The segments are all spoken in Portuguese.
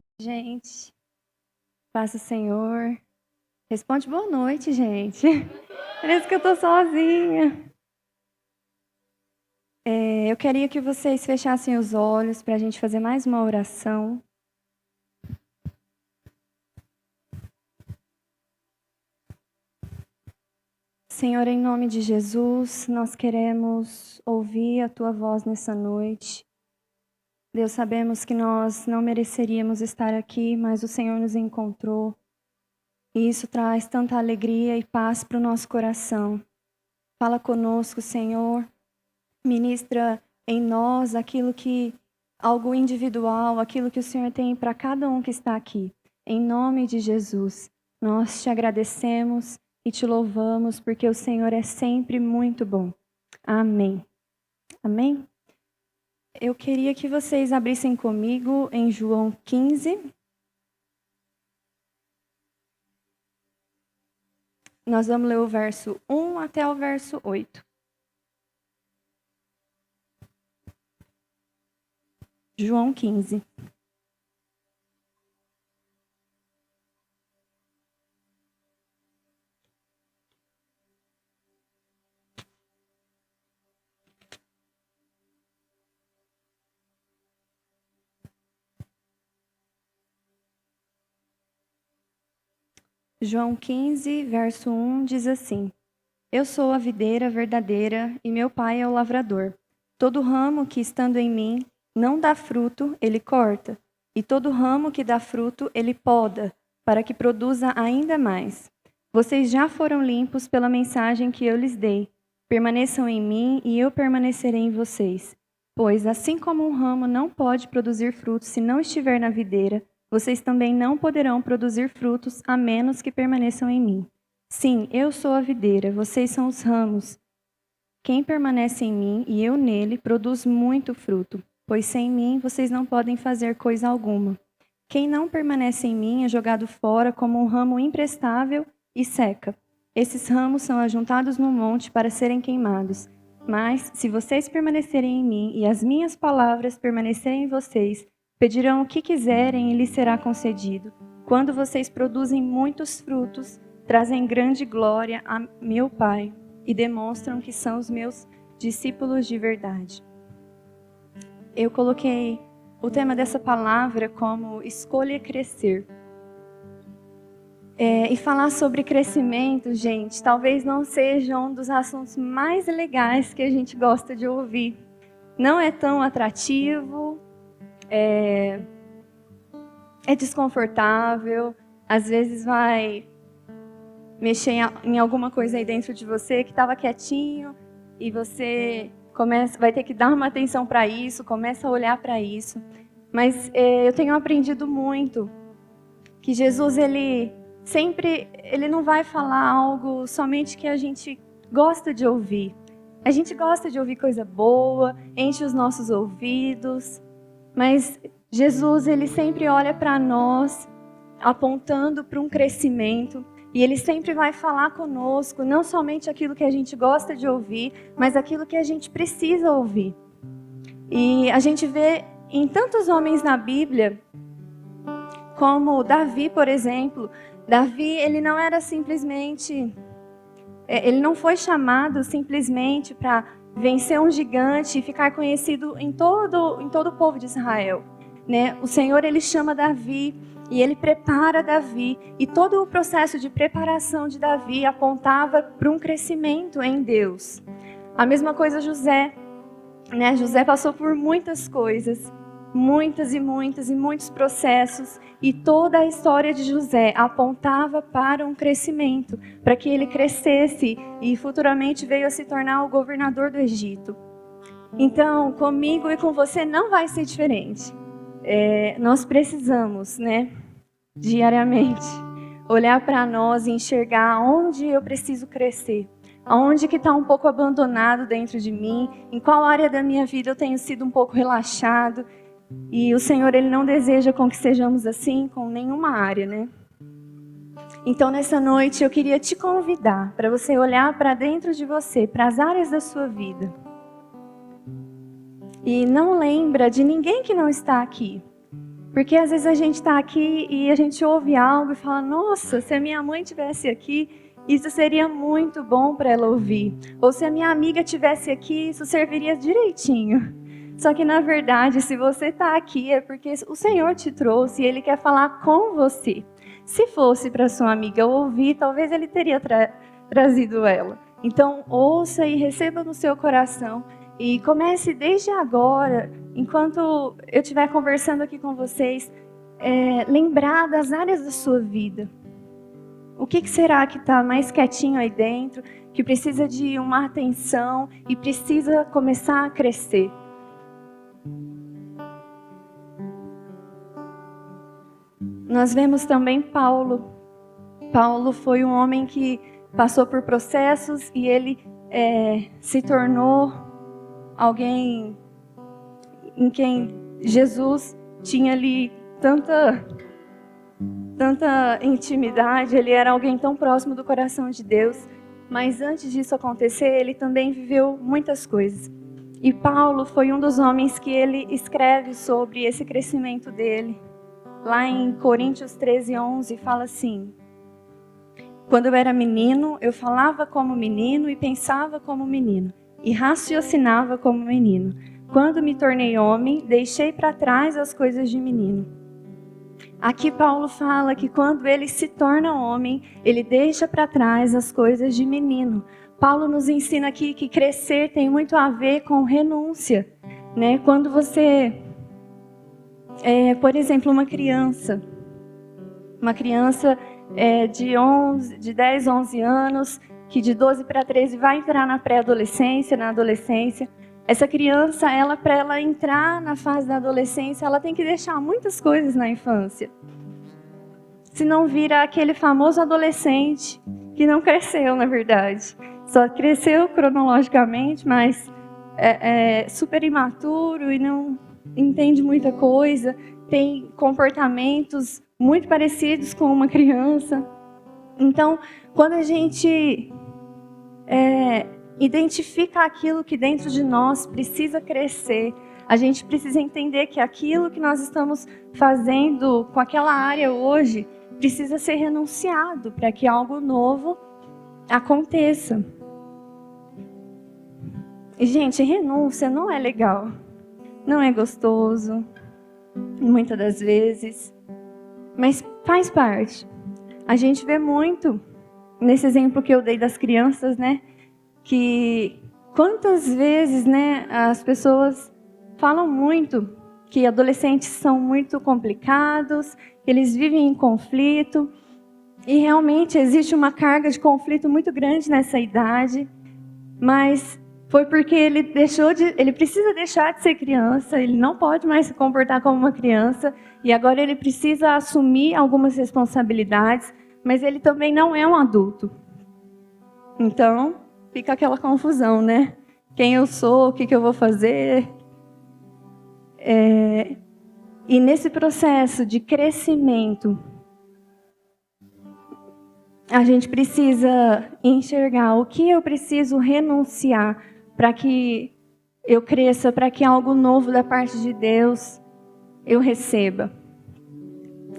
noite, gente. Paz do Senhor. Responde boa noite, gente. Parece que eu tô sozinha. Eu queria que vocês fechassem os olhos para a gente fazer mais uma oração. Senhor, em nome de Jesus, nós queremos ouvir a Tua voz nessa noite. Deus, sabemos que nós não mereceríamos estar aqui, mas o Senhor nos encontrou. E isso traz tanta alegria e paz para o nosso coração. Fala conosco, Senhor. Ministra em nós algo individual, aquilo que o Senhor tem para cada um que está aqui. Em nome de Jesus, nós te agradecemos e te louvamos, porque o Senhor é sempre muito bom. Amém. Amém? Eu queria que vocês abrissem comigo em João 15. Nós vamos ler o verso 1 até o verso 8. João 15. João 15, verso 1 diz assim: Eu sou a videira verdadeira e meu pai é o lavrador. Todo ramo que estando em mim não dá fruto, ele corta, e todo ramo que dá fruto, ele poda, para que produza ainda mais. Vocês já foram limpos pela mensagem que eu lhes dei. Permaneçam em mim e eu permanecerei em vocês. Pois, assim como um ramo não pode produzir frutos se não estiver na videira, vocês também não poderão produzir frutos a menos que permaneçam em mim. Sim, eu sou a videira, vocês são os ramos. Quem permanece em mim e eu nele produz muito fruto, pois sem mim vocês não podem fazer coisa alguma. Quem não permanece em mim é jogado fora como um ramo imprestável e seca. Esses ramos são ajuntados no monte para serem queimados. Mas, se vocês permanecerem em mim e as minhas palavras permanecerem em vocês, pedirão o que quiserem e lhes será concedido. Quando vocês produzem muitos frutos, trazem grande glória a meu Pai e demonstram que são os meus discípulos de verdade. Eu coloquei o tema dessa palavra como escolha crescer. E falar sobre crescimento, gente, talvez não seja um dos assuntos mais legais que a gente gosta de ouvir. Não é tão atrativo, é desconfortável, às vezes vai mexer em alguma coisa aí dentro de você que estava quietinho e você vai ter que dar uma atenção para isso, começa a olhar para isso. Mas eu tenho aprendido muito que Jesus, ele não vai falar algo somente que a gente gosta de ouvir. A gente gosta de ouvir coisa boa, enche os nossos ouvidos, mas Jesus, ele sempre olha para nós, apontando para um crescimento, e ele sempre vai falar conosco, não somente aquilo que a gente gosta de ouvir, mas aquilo que a gente precisa ouvir. E a gente vê em tantos homens na Bíblia, como Davi, por exemplo. Davi, ele não era simplesmente, ele não foi chamado simplesmente para vencer um gigante e ficar conhecido em todo o povo de Israel, né? O Senhor, ele chama Davi e ele prepara Davi, e todo o processo de preparação de Davi apontava para um crescimento em Deus. A mesma coisa José, né? José passou por muitas coisas, muitos processos, e toda a história de José apontava para um crescimento, para que ele crescesse e futuramente veio a se tornar o governador do Egito. Então, comigo e com você não vai ser diferente. Nós precisamos, né, diariamente, olhar para nós e enxergar onde eu preciso crescer, aonde que está um pouco abandonado dentro de mim, em qual área da minha vida eu tenho sido um pouco relaxado. E o Senhor, ele não deseja com que sejamos assim com nenhuma área, né? Então, nessa noite, eu queria te convidar para você olhar para dentro de você, para as áreas da sua vida. E não lembra de ninguém que não está aqui. Porque às vezes a gente está aqui e a gente ouve algo e fala, nossa, se a minha mãe estivesse aqui, isso seria muito bom para ela ouvir. Ou se a minha amiga estivesse aqui, isso serviria direitinho. Só que na verdade, se você está aqui, é porque o Senhor te trouxe e Ele quer falar com você. Se fosse para sua amiga ouvir, talvez Ele teria trazido ela. Então, ouça e receba no seu coração. E comece desde agora, enquanto eu estiver conversando aqui com vocês, lembrar das áreas da sua vida. O que será que está mais quietinho aí dentro, que precisa de uma atenção e precisa começar a crescer? Nós vemos também Paulo. Paulo foi um homem que passou por processos e ele se tornou alguém em quem Jesus tinha ali tanta intimidade, ele era alguém tão próximo do coração de Deus, mas antes disso acontecer, ele também viveu muitas coisas. E Paulo foi um dos homens que ele escreve sobre esse crescimento dele. Lá em Coríntios 13:11 fala assim: quando eu era menino, eu falava como menino e pensava como menino, e raciocinava como menino. Quando me tornei homem, deixei para trás as coisas de menino. Aqui Paulo fala que quando ele se torna homem, ele deixa para trás as coisas de menino. Paulo nos ensina aqui que crescer tem muito a ver com renúncia, né? Quando você, por exemplo, uma criança de 10, 11 anos, que de 12 para 13 vai entrar na pré-adolescência, na adolescência. Essa criança, para ela entrar na fase da adolescência, ela tem que deixar muitas coisas na infância. Senão vira aquele famoso adolescente que não cresceu, na verdade. Só cresceu cronologicamente, mas é super imaturo e não entende muita coisa. Tem comportamentos muito parecidos com uma criança. Então, quando a gente identifica aquilo que dentro de nós precisa crescer, a gente precisa entender que aquilo que nós estamos fazendo com aquela área hoje precisa ser renunciado para que algo novo aconteça. E, gente, renúncia não é legal, não é gostoso, muitas das vezes, mas faz parte. A gente vê muito nesse exemplo que eu dei das crianças, né? Que quantas vezes, né, as pessoas falam muito que adolescentes são muito complicados, que eles vivem em conflito, e realmente existe uma carga de conflito muito grande nessa idade, mas foi porque ele precisa deixar de ser criança, ele não pode mais se comportar como uma criança, e agora ele precisa assumir algumas responsabilidades, mas ele também não é um adulto. Então, fica aquela confusão, né? Quem eu sou, o que eu vou fazer? E nesse processo de crescimento, a gente precisa enxergar o que eu preciso renunciar para que eu cresça, para que algo novo da parte de Deus eu receba.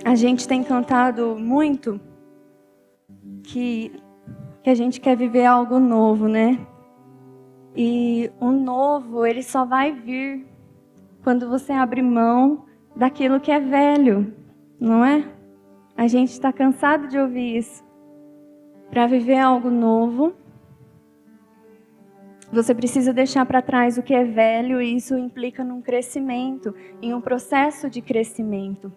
A gente tem cantado muito que a gente quer viver algo novo, né? E o novo, ele só vai vir quando você abre mão daquilo que é velho, não é? A gente está cansado de ouvir isso. Para viver algo novo, você precisa deixar para trás o que é velho, e isso implica num crescimento, em um processo de crescimento.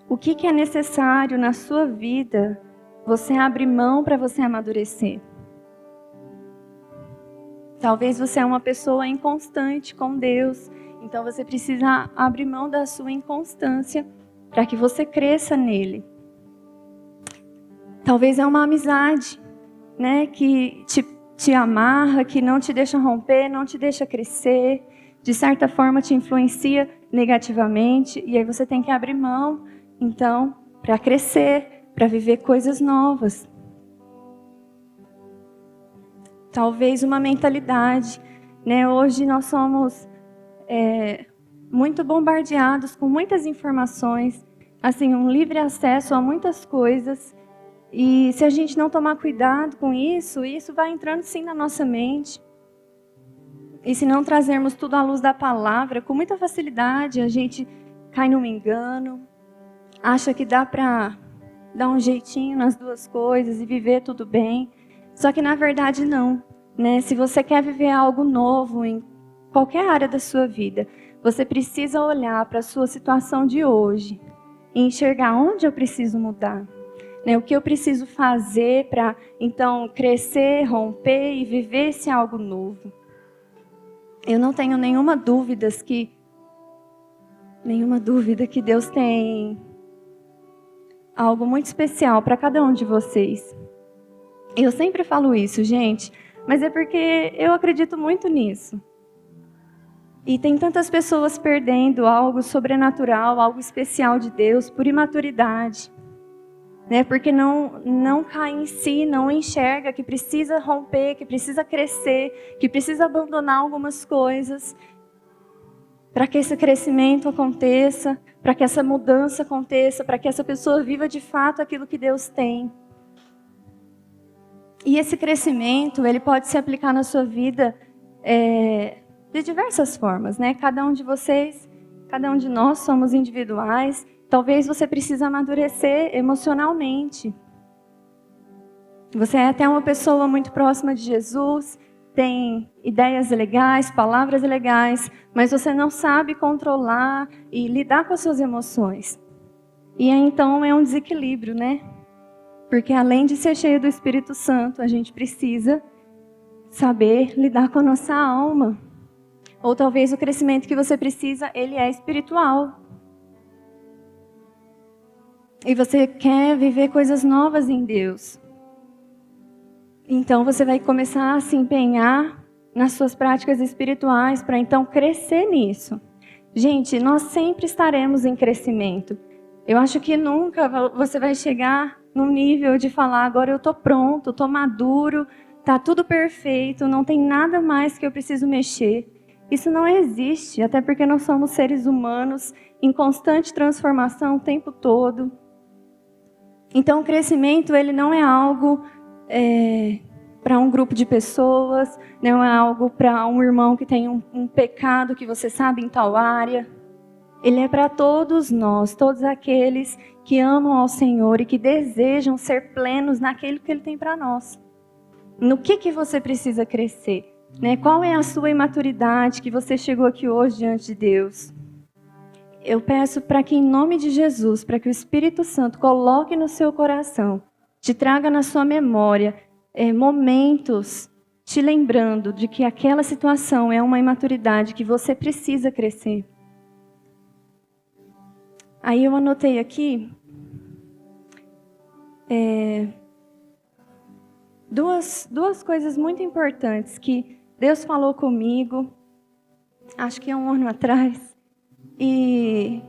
O que é necessário na sua vida você abre mão para você amadurecer? Talvez você é uma pessoa inconstante com Deus, então você precisa abrir mão da sua inconstância para que você cresça nele. Talvez é uma amizade, né, que te amarra, que não te deixa romper, não te deixa crescer, de certa forma te influencia negativamente, e aí você tem que abrir mão, então, para crescer, para viver coisas novas. Talvez uma mentalidade, né? Hoje nós somos muito bombardeados com muitas informações, assim, um livre acesso a muitas coisas. E se a gente não tomar cuidado com isso, isso vai entrando sim na nossa mente. E se não trazermos tudo à luz da palavra, com muita facilidade a gente cai num engano, acha que dá para dar um jeitinho nas duas coisas e viver tudo bem. Só que na verdade não, né? Se você quer viver algo novo em qualquer área da sua vida, você precisa olhar para a sua situação de hoje e enxergar onde eu preciso mudar, né? O que eu preciso fazer para então crescer, romper e viver esse algo novo. Eu não tenho nenhuma dúvida que Deus tem algo muito especial para cada um de vocês. Eu sempre falo isso, gente, mas é porque eu acredito muito nisso. E tem tantas pessoas perdendo algo sobrenatural, algo especial de Deus por imaturidade, né? Porque não cai em si, não enxerga que precisa romper, que precisa crescer, que precisa abandonar algumas coisas para que esse crescimento aconteça, para que essa mudança aconteça, para que essa pessoa viva de fato aquilo que Deus tem. E esse crescimento, ele pode se aplicar na sua vida de diversas formas, né? Cada um de vocês, cada um de nós somos individuais. Talvez você precise amadurecer emocionalmente. Você é até uma pessoa muito próxima de Jesus, tem ideias legais, palavras legais, mas você não sabe controlar e lidar com as suas emoções. E aí, então é um desequilíbrio, né? Porque além de ser cheio do Espírito Santo, a gente precisa saber lidar com a nossa alma. Ou talvez o crescimento que você precisa, ele é espiritual. E você quer viver coisas novas em Deus. Então você vai começar a se empenhar nas suas práticas espirituais para então crescer nisso. Gente, nós sempre estaremos em crescimento. Eu acho que nunca você vai chegar num nível de falar, agora eu estou pronto, estou maduro, está tudo perfeito, não tem nada mais que eu preciso mexer. Isso não existe, até porque nós somos seres humanos em constante transformação o tempo todo. Então o crescimento ele não é algo para um grupo de pessoas, não é algo para um irmão que tem um pecado que você sabe em tal área. Ele é para todos nós, todos aqueles que amam ao Senhor e que desejam ser plenos naquilo que Ele tem para nós. No que você precisa crescer? Né? Qual é a sua imaturidade que você chegou aqui hoje diante de Deus? Eu peço para que em nome de Jesus, para que o Espírito Santo coloque no seu coração, te traga na sua memória momentos te lembrando de que aquela situação é uma imaturidade que você precisa crescer. Aí eu anotei aqui duas coisas muito importantes que Deus falou comigo, acho que há um ano atrás, e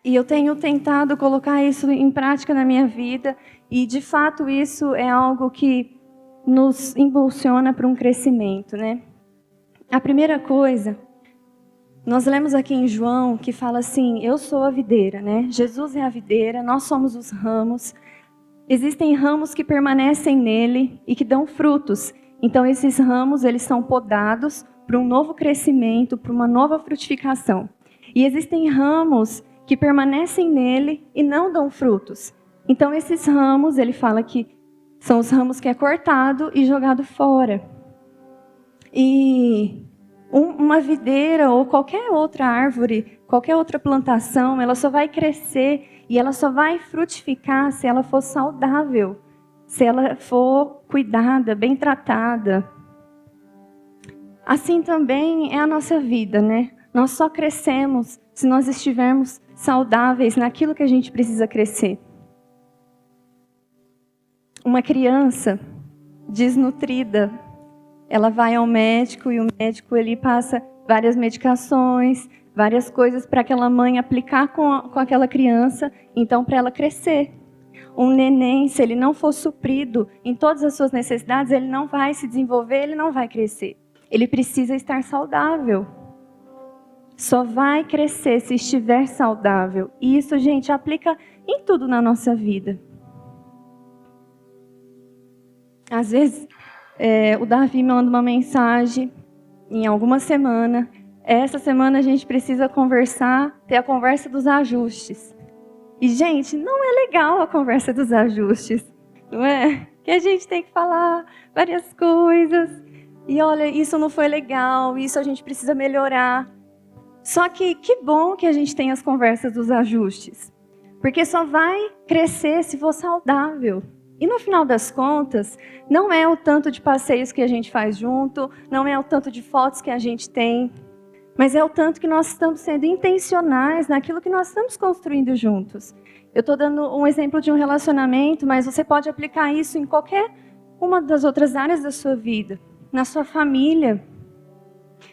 eu tenho tentado colocar isso em prática na minha vida, e de fato isso é algo que nos impulsiona para um crescimento, né? A primeira coisa, nós lemos aqui em João que fala assim, eu sou a videira, né? Jesus é a videira, nós somos os ramos. Existem ramos que permanecem nele e que dão frutos. Então esses ramos, eles são podados para um novo crescimento, para uma nova frutificação. E existem ramos que permanecem nele e não dão frutos. Então esses ramos, ele fala que são os ramos que é cortado e jogado fora. E uma videira ou qualquer outra árvore, qualquer outra plantação, ela só vai crescer e ela só vai frutificar se ela for saudável, se ela for cuidada, bem tratada. Assim também é a nossa vida, né? Nós só crescemos se nós estivermos saudáveis naquilo que a gente precisa crescer. Uma criança desnutrida, ela vai ao médico e o médico ele passa várias medicações, várias coisas para aquela mãe aplicar com aquela criança, então para ela crescer. Um neném, se ele não for suprido em todas as suas necessidades, ele não vai se desenvolver, ele não vai crescer. Ele precisa estar saudável. só vai crescer se estiver saudável. E isso, gente, aplica em tudo na nossa vida. Às vezes, o Davi me manda uma mensagem em alguma semana. Essa semana a gente precisa conversar, ter a conversa dos ajustes. E, gente, não é legal a conversa dos ajustes, não é? Que a gente tem que falar várias coisas. E olha, isso não foi legal, isso a gente precisa melhorar. Só que bom que a gente tem as conversas dos ajustes. Porque só vai crescer se for saudável. E no final das contas, não é o tanto de passeios que a gente faz junto, não é o tanto de fotos que a gente tem, mas é o tanto que nós estamos sendo intencionais naquilo que nós estamos construindo juntos. Eu estou dando um exemplo de um relacionamento, mas você pode aplicar isso em qualquer uma das outras áreas da sua vida. Na sua família.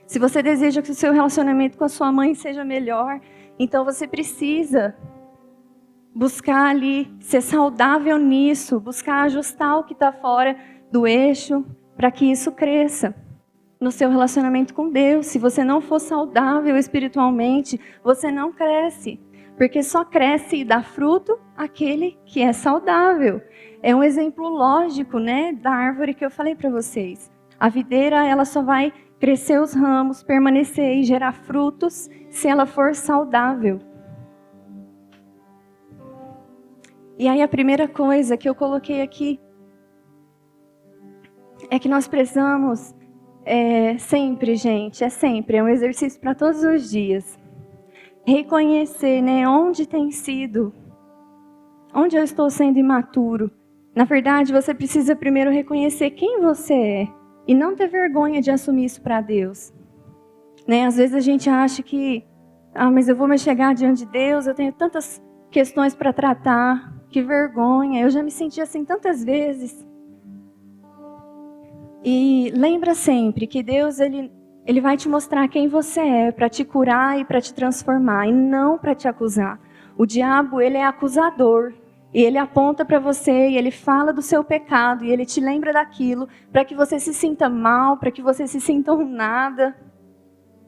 Se você deseja que o seu relacionamento com a sua mãe seja melhor, então você precisa buscar ali ser saudável nisso, buscar ajustar o que está fora do eixo para que isso cresça. No seu relacionamento com Deus, se você não for saudável espiritualmente, você não cresce. Porque só cresce e dá fruto aquele que é saudável. É um exemplo lógico, né, da árvore que eu falei para vocês. A videira, ela só vai crescer os ramos, permanecer e gerar frutos se ela for saudável. E aí a primeira coisa que eu coloquei aqui é que nós precisamos sempre, gente, é um exercício para todos os dias. Reconhecer, né, onde eu estou sendo imaturo. Na verdade, você precisa primeiro reconhecer quem você é e não ter vergonha de assumir isso para Deus. Né? Às vezes a gente acha que, mas eu vou me chegar diante de Deus, eu tenho tantas questões para tratar, que vergonha, eu já me senti assim tantas vezes. E lembra sempre que Deus, Ele vai te mostrar quem você é, para te curar e para te transformar, e não para te acusar. O diabo, ele é acusador, e ele aponta para você, e ele fala do seu pecado, e ele te lembra daquilo, para que você se sinta mal, para que você se sinta um nada.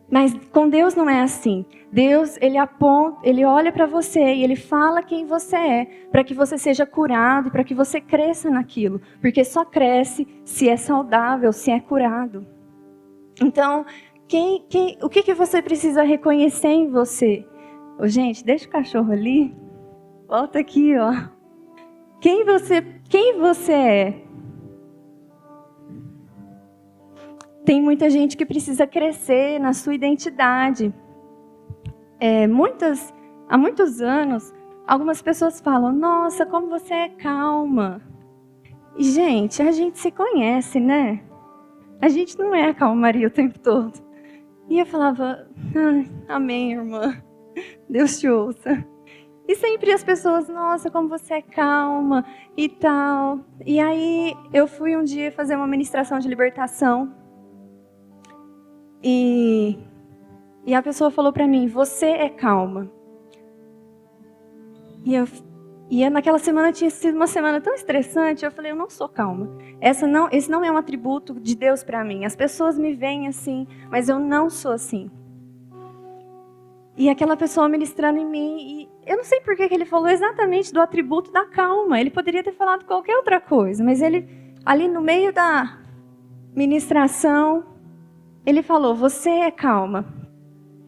Mas com Deus não é assim. Deus, ele aponta, ele olha para você e ele fala quem você é, para que você seja curado e para que você cresça naquilo. Porque só cresce se é saudável, se é curado. Então, o que você precisa reconhecer em você? Gente, deixa o cachorro ali. Volta aqui, ó. Quem você é? Tem muita gente que precisa crescer na sua identidade. Há muitos anos, algumas pessoas falam, nossa, como você é calma. E, gente, a gente se conhece, né? A gente não é a calmaria o tempo todo. E eu falava, amém, irmã. Deus te ouça. E sempre as pessoas, nossa, como você é calma e tal. E aí, eu fui um dia fazer uma ministração de libertação. E a pessoa falou para mim, você é calma. E naquela semana tinha sido uma semana tão estressante, eu falei, eu não sou calma. Esse não é um atributo de Deus para mim. As pessoas me veem assim, mas eu não sou assim. E aquela pessoa ministrando em mim, e eu não sei por que ele falou exatamente do atributo da calma. Ele poderia ter falado qualquer outra coisa, mas ele, ali no meio da ministração, ele falou, você é calma.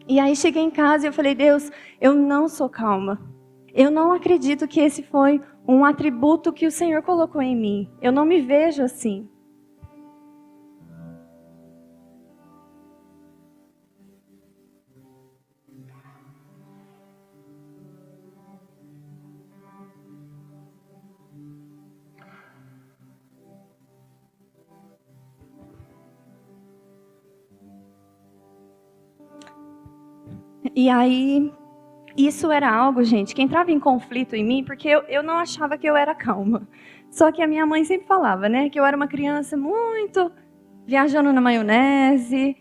E aí cheguei em casa e eu falei, Deus, eu não sou calma. Eu não acredito que esse foi um atributo que o Senhor colocou em mim. Eu não me vejo assim. E aí, isso era algo, gente, que entrava em conflito em mim, porque eu não achava que eu era calma. Só que a minha mãe sempre falava, né, que eu era uma criança muito viajando na maionese,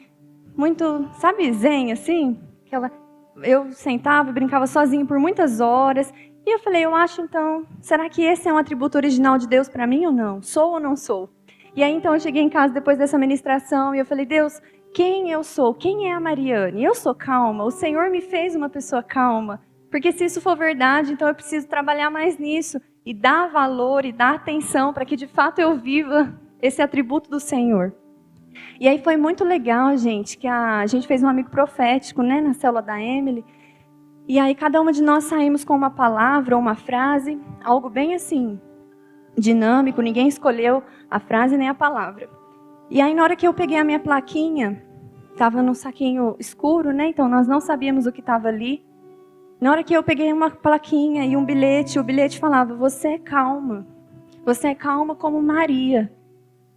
muito, sabe, zen, assim? Eu sentava e brincava sozinha por muitas horas. E eu falei, eu acho então, será que esse é um atributo original de Deus para mim ou não? Sou ou não sou? E aí então eu cheguei em casa depois dessa ministração e eu falei, Deus, quem eu sou, quem é a Mariane. Eu sou calma, o Senhor me fez uma pessoa calma. Porque se isso for verdade, então eu preciso trabalhar mais nisso e dar valor e dar atenção para que de fato eu viva esse atributo do Senhor. E aí foi muito legal, gente, que a gente fez um amigo profético, né, na célula da Emily. E aí cada uma de nós saímos com uma palavra ou uma frase, algo bem assim, dinâmico, ninguém escolheu a frase nem a palavra. E aí na hora que eu peguei a minha plaquinha, estava num saquinho escuro, né, então nós não sabíamos o que estava ali. Na hora que eu peguei uma plaquinha e um bilhete, o bilhete falava, você é calma como Maria.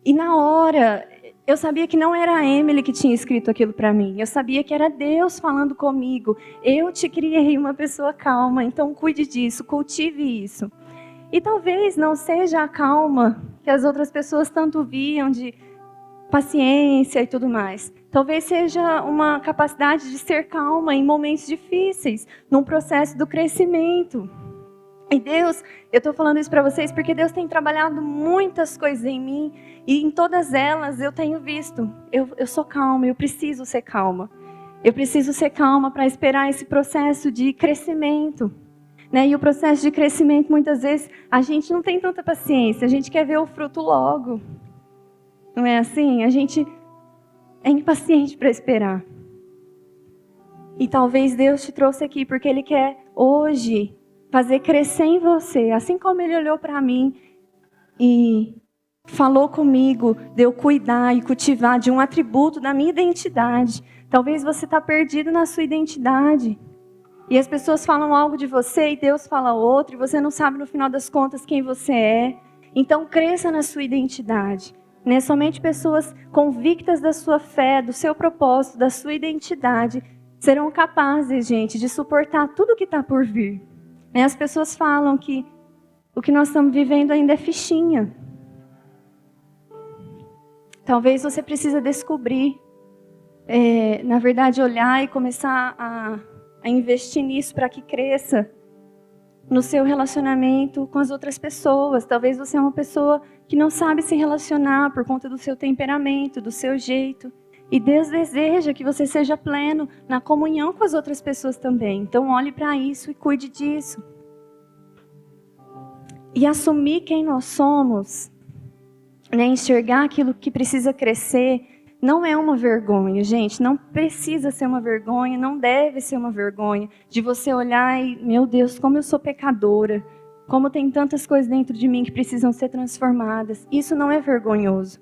E na hora, eu sabia que não era a Emily que tinha escrito aquilo para mim. Eu sabia que era Deus falando comigo. Eu te criei uma pessoa calma, então cuide disso, cultive isso. E talvez não seja a calma que as outras pessoas tanto viam de paciência e tudo mais. Talvez seja uma capacidade de ser calma em momentos difíceis, num processo do crescimento. E Deus, eu estou falando isso para vocês porque Deus tem trabalhado muitas coisas em mim e em todas elas eu tenho visto, eu sou calma, eu preciso ser calma. Eu preciso ser calma para esperar esse processo de crescimento. Né? E o processo de crescimento, muitas vezes, a gente não tem tanta paciência, a gente quer ver o fruto logo. Não é assim? A gente é impaciente para esperar. E talvez Deus te trouxe aqui porque Ele quer hoje fazer crescer em você, assim como Ele olhou para mim e falou comigo de eu cuidar e cultivar de um atributo da minha identidade. Talvez você está perdido na sua identidade. E as pessoas falam algo de você e Deus fala outro, e você não sabe no final das contas quem você é. Então cresça na sua identidade. Né? Somente pessoas convictas da sua fé, do seu propósito, da sua identidade, serão capazes, gente, de suportar tudo que está por vir. Né? As pessoas falam que o que nós estamos vivendo ainda é fichinha. Talvez você precise descobrir, na verdade, olhar e começar a investir nisso para que cresça no seu relacionamento com as outras pessoas. Talvez você é uma pessoa que não sabe se relacionar por conta do seu temperamento, do seu jeito. E Deus deseja que você seja pleno na comunhão com as outras pessoas também. Então olhe para isso e cuide disso. E assumir quem nós somos, né, enxergar aquilo que precisa crescer, não é uma vergonha, gente. Não precisa ser uma vergonha, não deve ser uma vergonha de você olhar e, meu Deus, como eu sou pecadora, como tem tantas coisas dentro de mim que precisam ser transformadas. Isso não é vergonhoso.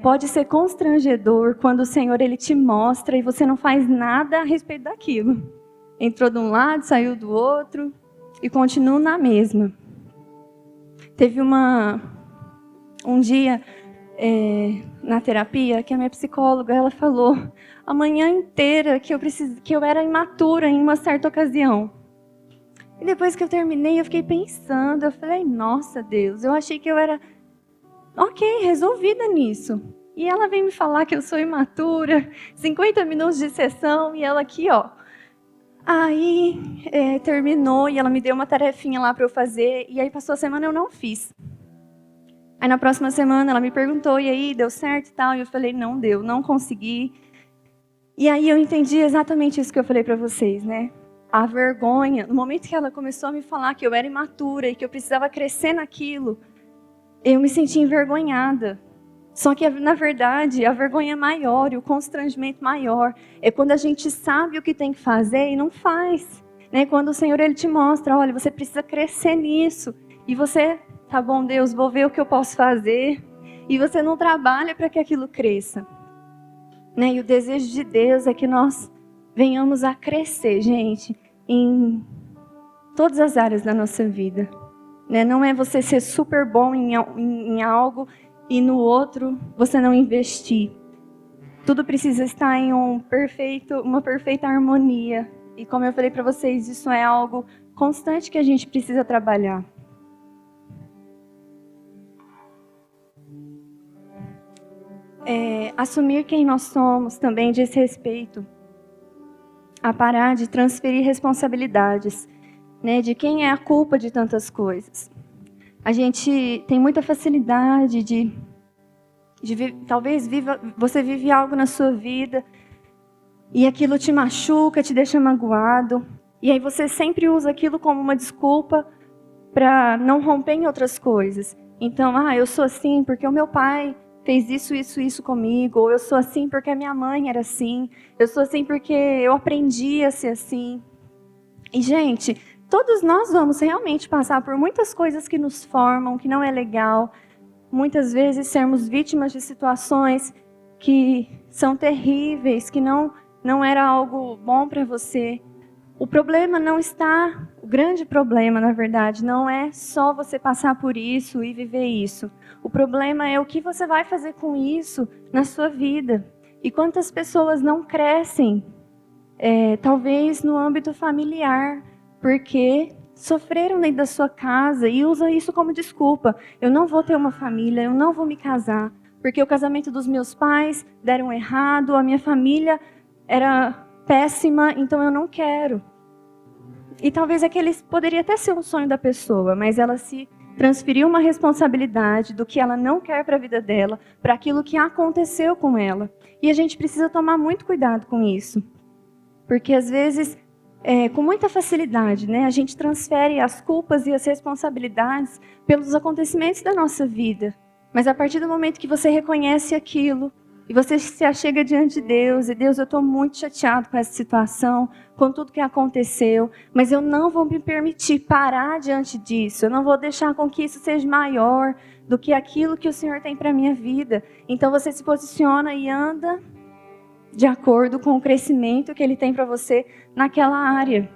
Pode ser constrangedor quando o Senhor Ele te mostra e você não faz nada a respeito daquilo. Entrou de um lado, saiu do outro e continua na mesma. Teve um dia na terapia que a minha psicóloga ela falou a manhã inteira que eu era imatura em uma certa ocasião. E depois que eu terminei, eu fiquei pensando, eu falei, nossa Deus, eu achei que eu era resolvida nisso. E ela vem me falar que eu sou imatura, 50 minutos de sessão, e ela aqui, ó. Aí terminou e ela me deu uma tarefinha lá para eu fazer, e aí passou a semana e eu não fiz. Aí na próxima semana ela me perguntou, e aí, deu certo e tal? E eu falei, não deu, não consegui. E aí eu entendi exatamente isso que eu falei para vocês, né? A vergonha, no momento que ela começou a me falar que eu era imatura e que eu precisava crescer naquilo, eu me senti envergonhada. Só que, na verdade, a vergonha maior e o constrangimento maior é quando a gente sabe o que tem que fazer e não faz. Né? Quando o Senhor Ele te mostra, olha, você precisa crescer nisso. E você, tá bom, Deus, vou ver o que eu posso fazer. E você não trabalha para que aquilo cresça. Né? E o desejo de Deus é que nós venhamos a crescer, gente, em todas as áreas da nossa vida. Né? Não é você ser super bom em algo e no outro você não investir. Tudo precisa estar em uma perfeita harmonia. E como eu falei para vocês, isso é algo constante que a gente precisa trabalhar. Assumir quem nós somos também diz respeito a parar de transferir responsabilidades, né, de quem é a culpa de tantas coisas. A gente tem muita facilidade de Talvez você vive algo na sua vida e aquilo te machuca, te deixa magoado. E aí você sempre usa aquilo como uma desculpa para não romper em outras coisas. Então, eu sou assim porque o meu pai fez isso comigo. Ou eu sou assim porque a minha mãe era assim. Eu sou assim porque eu aprendi a ser assim. E, gente, todos nós vamos realmente passar por muitas coisas que nos formam, que não é legal. Muitas vezes sermos vítimas de situações que são terríveis, que não era algo bom para você. O grande problema, na verdade, não é só você passar por isso e viver isso. O problema é o que você vai fazer com isso na sua vida. E quantas pessoas não crescem, talvez no âmbito familiar, porque sofreram dentro da sua casa e usam isso como desculpa. Eu não vou ter uma família, eu não vou me casar, porque o casamento dos meus pais deram errado, a minha família era péssima, então eu não quero. E talvez aquele poderia até ser um sonho da pessoa, mas ela se transferiu uma responsabilidade do que ela não quer para a vida dela, para aquilo que aconteceu com ela. E a gente precisa tomar muito cuidado com isso. Porque às vezes, com muita facilidade, né, a gente transfere as culpas e as responsabilidades pelos acontecimentos da nossa vida. Mas a partir do momento que você reconhece aquilo, e você se achega diante de Deus, e Deus, eu estou muito chateado com essa situação, com tudo que aconteceu, mas eu não vou me permitir parar diante disso, eu não vou deixar com que isso seja maior do que aquilo que o Senhor tem para a minha vida. Então você se posiciona e anda de acordo com o crescimento que Ele tem para você naquela área.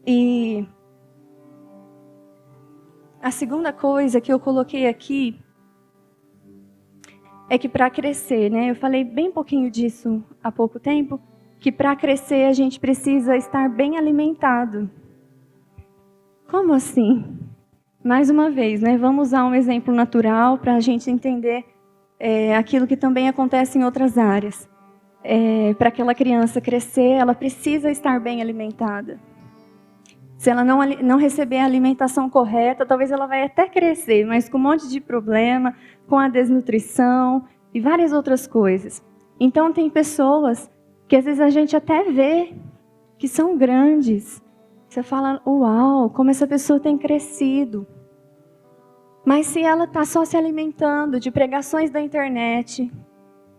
E a segunda coisa que eu coloquei aqui é que para crescer, né? Eu falei bem pouquinho disso há pouco tempo, que para crescer a gente precisa estar bem alimentado. Como assim? Mais uma vez, né? Vamos usar um exemplo natural para a gente entender aquilo que também acontece em outras áreas. Para aquela criança crescer, ela precisa estar bem alimentada. Se ela não receber a alimentação correta, talvez ela vai até crescer, mas com um monte de problema, com a desnutrição e várias outras coisas. Então tem pessoas que às vezes a gente até vê que são grandes. Você fala, uau, como essa pessoa tem crescido. Mas se ela está só se alimentando de pregações da internet,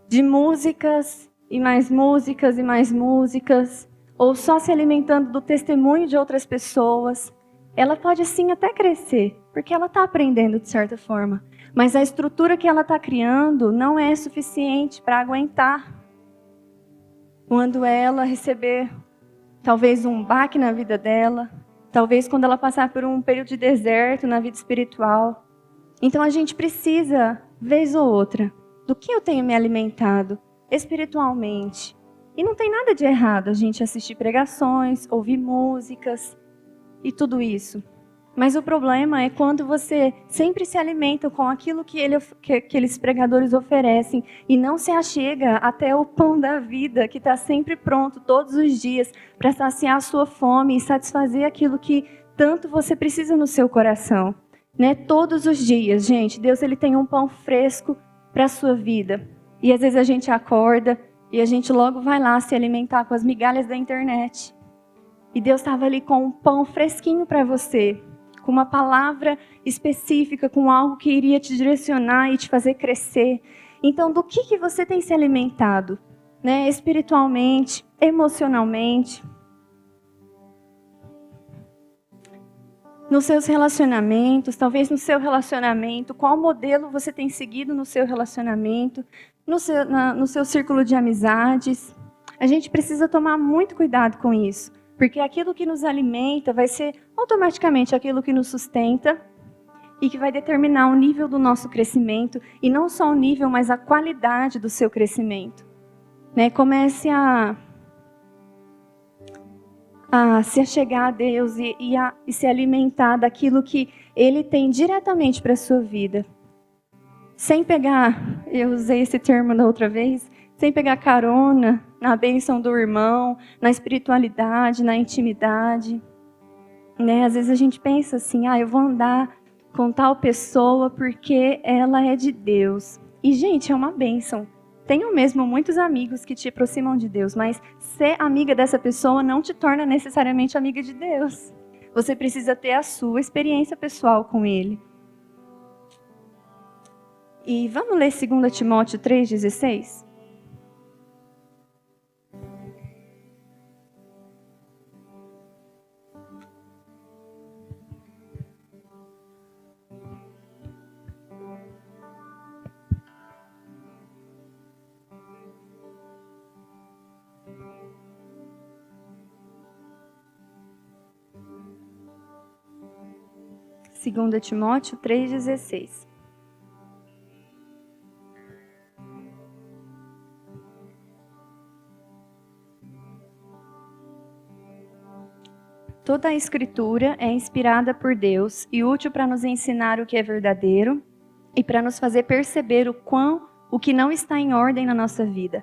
de músicas e mais músicas e mais músicas, ou só se alimentando do testemunho de outras pessoas, ela pode sim até crescer, porque ela está aprendendo de certa forma. Mas a estrutura que ela está criando não é suficiente para aguentar quando ela receber talvez um baque na vida dela, talvez quando ela passar por um período de deserto na vida espiritual. Então a gente precisa, vez ou outra, do que eu tenho me alimentado espiritualmente. E não tem nada de errado a gente assistir pregações, ouvir músicas e tudo isso. Mas o problema é quando você sempre se alimenta com aquilo que aqueles pregadores oferecem e não se achega até o pão da vida que está sempre pronto todos os dias para saciar a sua fome e satisfazer aquilo que tanto você precisa no seu coração. Né? Todos os dias, gente, Deus ele tem um pão fresco para a sua vida. E às vezes a gente acorda e a gente logo vai lá se alimentar com as migalhas da internet. E Deus estava ali com um pão fresquinho para você, com uma palavra específica, com algo que iria te direcionar e te fazer crescer. Então, do que você tem se alimentado? Né? Espiritualmente, emocionalmente. Nos seus relacionamentos, talvez no seu relacionamento, qual modelo você tem seguido no seu relacionamento, no seu círculo de amizades. A gente precisa tomar muito cuidado com isso, porque aquilo que nos alimenta vai ser automaticamente aquilo que nos sustenta e que vai determinar o nível do nosso crescimento, e não só o nível, mas a qualidade do seu crescimento. Né? Comece a se achegar a Deus e se alimentar daquilo que Ele tem diretamente para a sua vida. Sem pegar, eu usei esse termo da outra vez, sem pegar carona na bênção do irmão, na espiritualidade, na intimidade. Né? Às vezes a gente pensa assim, eu vou andar com tal pessoa porque ela é de Deus. E, gente, é uma bênção. Tenho mesmo muitos amigos que te aproximam de Deus, mas ser amiga dessa pessoa não te torna necessariamente amiga de Deus. Você precisa ter a sua experiência pessoal com Ele. E vamos ler 2 Timóteo 3,16? Segunda Timóteo 3,16. Toda a Escritura é inspirada por Deus e útil para nos ensinar o que é verdadeiro e para nos fazer perceber o que não está em ordem na nossa vida.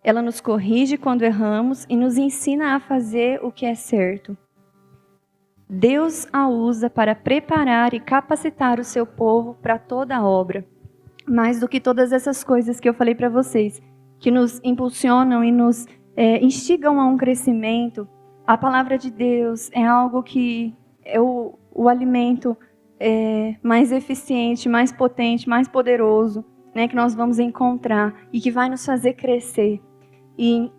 Ela nos corrige quando erramos e nos ensina a fazer o que é certo. Deus a usa para preparar e capacitar o seu povo para toda a obra. Mais do que todas essas coisas que eu falei para vocês, que nos impulsionam e nos instigam a um crescimento, a palavra de Deus é algo que é o alimento mais eficiente, mais potente, mais poderoso, né, que nós vamos encontrar e que vai nos fazer crescer. E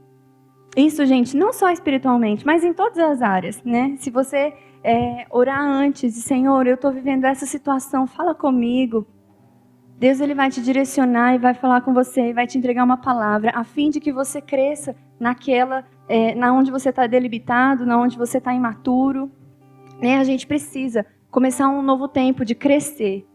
isso, gente, não só espiritualmente, mas em todas as áreas, né? Se você orar antes, e Senhor, eu estou vivendo essa situação, fala comigo. Deus ele vai te direcionar e vai falar com você e vai te entregar uma palavra a fim de que você cresça naquela, na onde você está debilitado, na onde você está imaturo. Né? A gente precisa começar um novo tempo de crescer.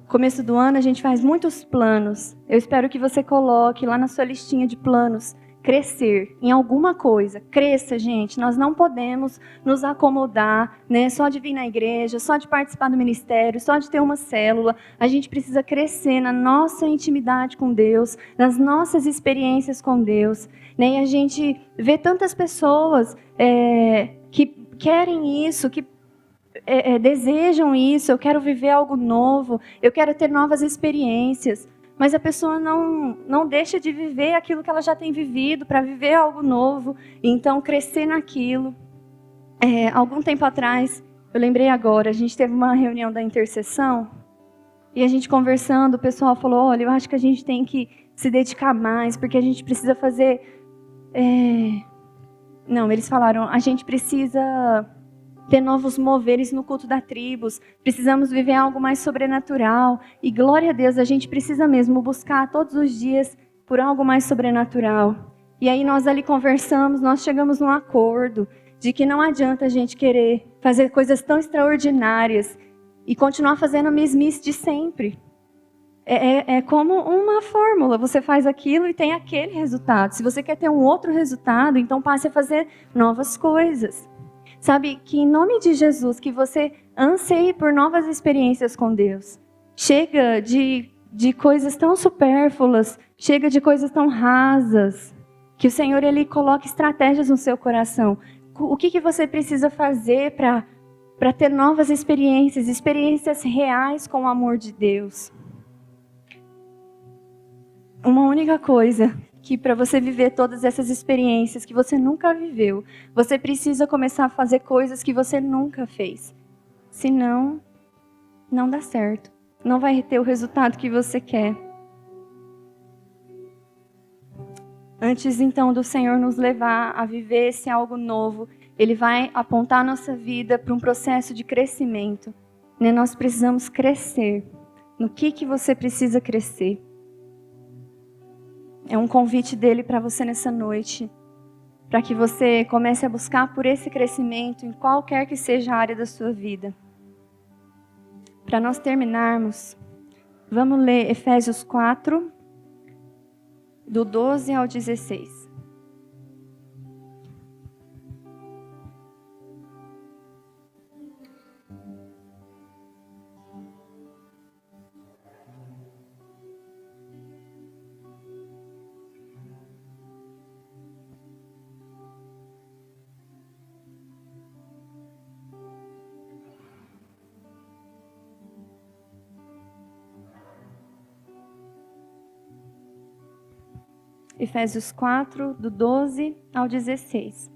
Começo do ano a gente faz muitos planos. Eu espero que você coloque lá na sua listinha de planos crescer em alguma coisa. Cresça, gente. Nós não podemos nos acomodar, né? Só de vir na igreja, só de participar do ministério, só de ter uma célula. A gente precisa crescer na nossa intimidade com Deus, nas nossas experiências com Deus. Né? E a gente vê tantas pessoas que querem isso, que desejam isso. Eu quero viver algo novo, eu quero ter novas experiências. Mas a pessoa não deixa de viver aquilo que ela já tem vivido para viver algo novo. Então, crescer naquilo. Algum tempo atrás, eu lembrei agora, a gente teve uma reunião da intercessão e a gente conversando, o pessoal falou, olha, eu acho que a gente tem que se dedicar mais, porque a gente precisa fazer... Não, eles falaram, a gente precisa ter novos moveres no culto da tribos, precisamos viver algo mais sobrenatural, e glória a Deus, a gente precisa mesmo buscar todos os dias por algo mais sobrenatural. E aí nós ali conversamos, nós chegamos num acordo de que não adianta a gente querer fazer coisas tão extraordinárias e continuar fazendo a mesmice de sempre. É como uma fórmula, você faz aquilo e tem aquele resultado. Se você quer ter um outro resultado, então passe a fazer novas coisas. Sabe, que em nome de Jesus, que você anseie por novas experiências com Deus. Chega de coisas tão supérfluas, chega de coisas tão rasas, que o Senhor ele coloque estratégias no seu coração. O que você precisa fazer para ter novas experiências reais com o amor de Deus? Uma única coisa, que para você viver todas essas experiências que você nunca viveu, você precisa começar a fazer coisas que você nunca fez. Senão, não dá certo. Não vai ter o resultado que você quer. Antes, então, do Senhor nos levar a viver esse algo novo, Ele vai apontar a nossa vida para um processo de crescimento. Né? Nós precisamos crescer. No que você precisa crescer? É um convite dele para você nessa noite, para que você comece a buscar por esse crescimento em qualquer que seja a área da sua vida. Para nós terminarmos, vamos ler Efésios 4, do 12 ao 16. Efésios 4, do 12 ao 16.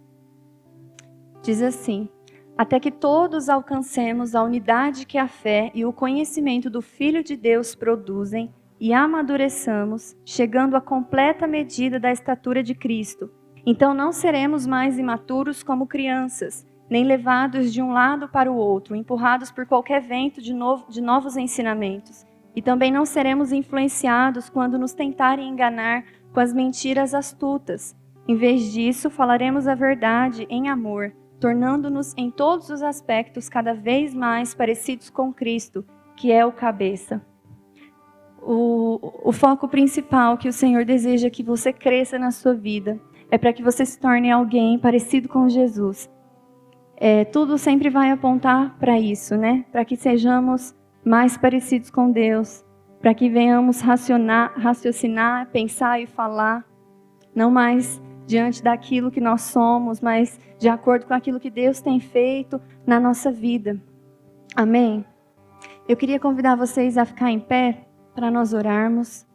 Diz assim: até que todos alcancemos a unidade que a fé e o conhecimento do Filho de Deus produzem e amadureçamos, chegando à completa medida da estatura de Cristo. Então não seremos mais imaturos como crianças, nem levados de um lado para o outro, empurrados por qualquer vento de novos ensinamentos. E também não seremos influenciados quando nos tentarem enganar com as mentiras astutas. Em vez disso, falaremos a verdade em amor, tornando-nos em todos os aspectos cada vez mais parecidos com Cristo, que é o cabeça. O foco principal que o Senhor deseja que você cresça na sua vida é para que você se torne alguém parecido com Jesus. Tudo sempre vai apontar para isso, né? Para que sejamos mais parecidos com Deus, para que venhamos raciocinar, pensar e falar, não mais diante daquilo que nós somos, mas de acordo com aquilo que Deus tem feito na nossa vida. Amém? Eu queria convidar vocês a ficar em pé para nós orarmos.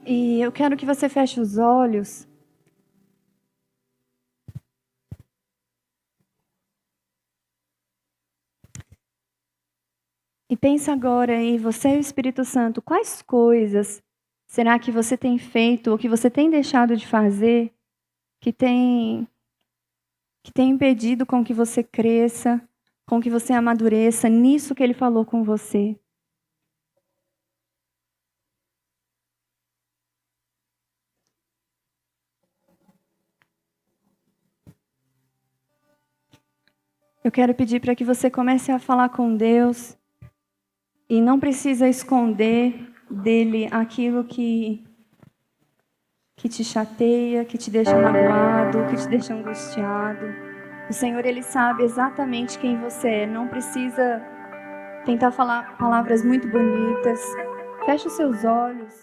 E eu quero que você feche os olhos. E pensa agora aí, você e o Espírito Santo, quais coisas será que você tem feito ou que você tem deixado de fazer que tem impedido com que você cresça, com que você amadureça nisso que Ele falou com você? Eu quero pedir para que você comece a falar com Deus e não precisa esconder dele aquilo que te chateia, que te deixa magoado, que te deixa angustiado. O Senhor, Ele sabe exatamente quem você é. Não precisa tentar falar palavras muito bonitas. Feche os seus olhos.